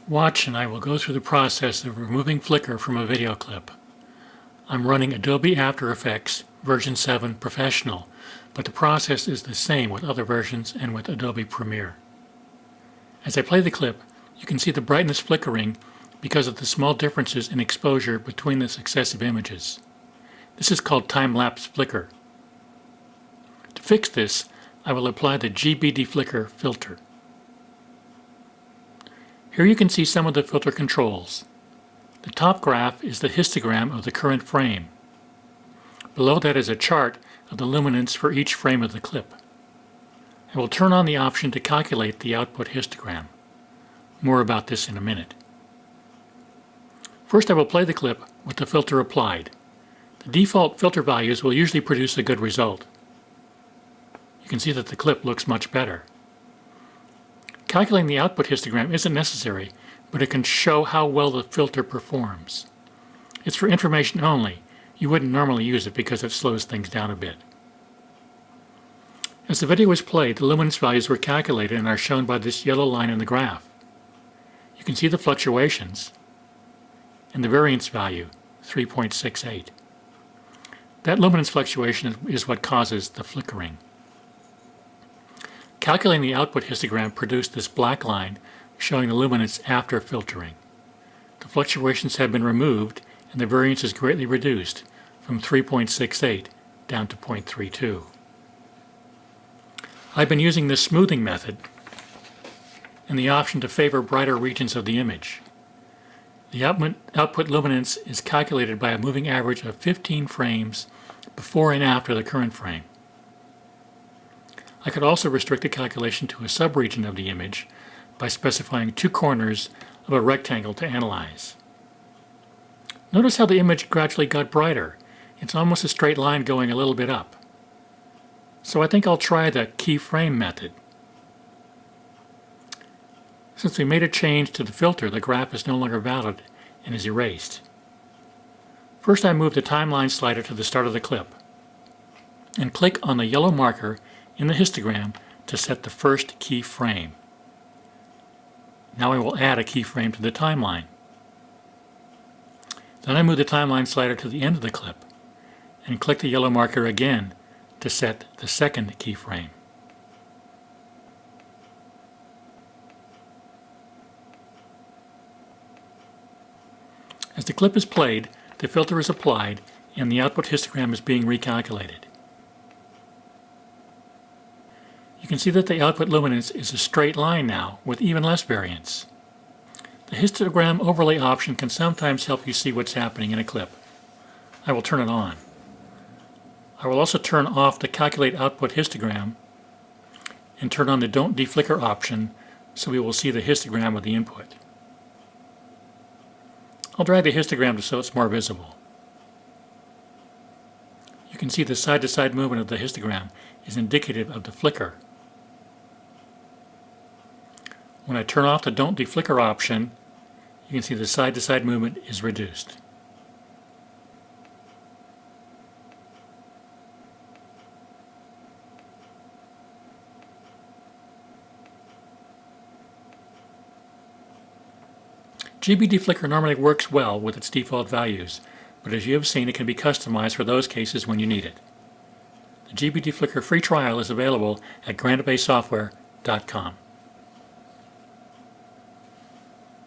Watch and I will go through the process of removing flicker from a video clip. I'm running Adobe After Effects version 7 Professional, but the process is the same with other versions and with Adobe Premiere. As I play the clip, you can see the brightness flickering because of the small differences in exposure between the successive images. This is called time-lapse flicker. To fix this, I will apply the GBDeflicker filter. Here you can see some of the filter controls. The top graph is the histogram of the current frame. Below that is a chart of the luminance for each frame of the clip. I will turn on the option to calculate the output histogram. More about this in a minute. First I will play the clip with the filter applied. The default filter values will usually produce a good result. You can see that the clip looks much better. Calculating the output histogram isn't necessary, but it can show how well the filter performs. It's for information only. You wouldn't normally use it because it slows things down a bit. As the video was played, the luminance values were calculated and are shown by this yellow line in the graph. You can see the fluctuations and the variance value, 3.68. That luminance fluctuation is what causes the flickering. Calculating the output histogram produced this black line showing the luminance after filtering. The fluctuations have been removed and the variance is greatly reduced from 3.68 down to 0.32. I've been using this smoothing method and the option to favor brighter regions of the image. The output luminance is calculated by a moving average of 15 frames before and after the current frame. I could also restrict the calculation to a subregion of the image by specifying 2 corners of a rectangle to analyze. Notice how the image gradually got brighter. It's almost a straight line going a little bit up. So I think I'll try the keyframe method. Since we made a change to the filter, the graph is no longer valid and is erased. First I move the timeline slider to the start of the clip and click on the yellow marker in the histogram to set the first keyframe. Now I will add a keyframe to the timeline. Then I move the timeline slider to the end of the clip and click the yellow marker again to set the second keyframe. As the clip is played, the filter is applied and the output histogram is being recalculated. You can see that the output luminance is a straight line now with even less variance. The histogram overlay option can sometimes help you see what's happening in a clip. I will turn it on. I will also turn off the Calculate Output Histogram and turn on the Don't Deflicker option so we will see the histogram of the input. I'll drag the histogram so it's more visible. You can see the side-to-side movement of the histogram is indicative of the flicker. When I turn off the Don't Deflicker option, you can see the side-to-side movement is reduced. GBDeflicker normally works well with its default values, but as you have seen, it can be customized for those cases when you need it. The GBDeflicker free trial is available at grandbaysoftware.com.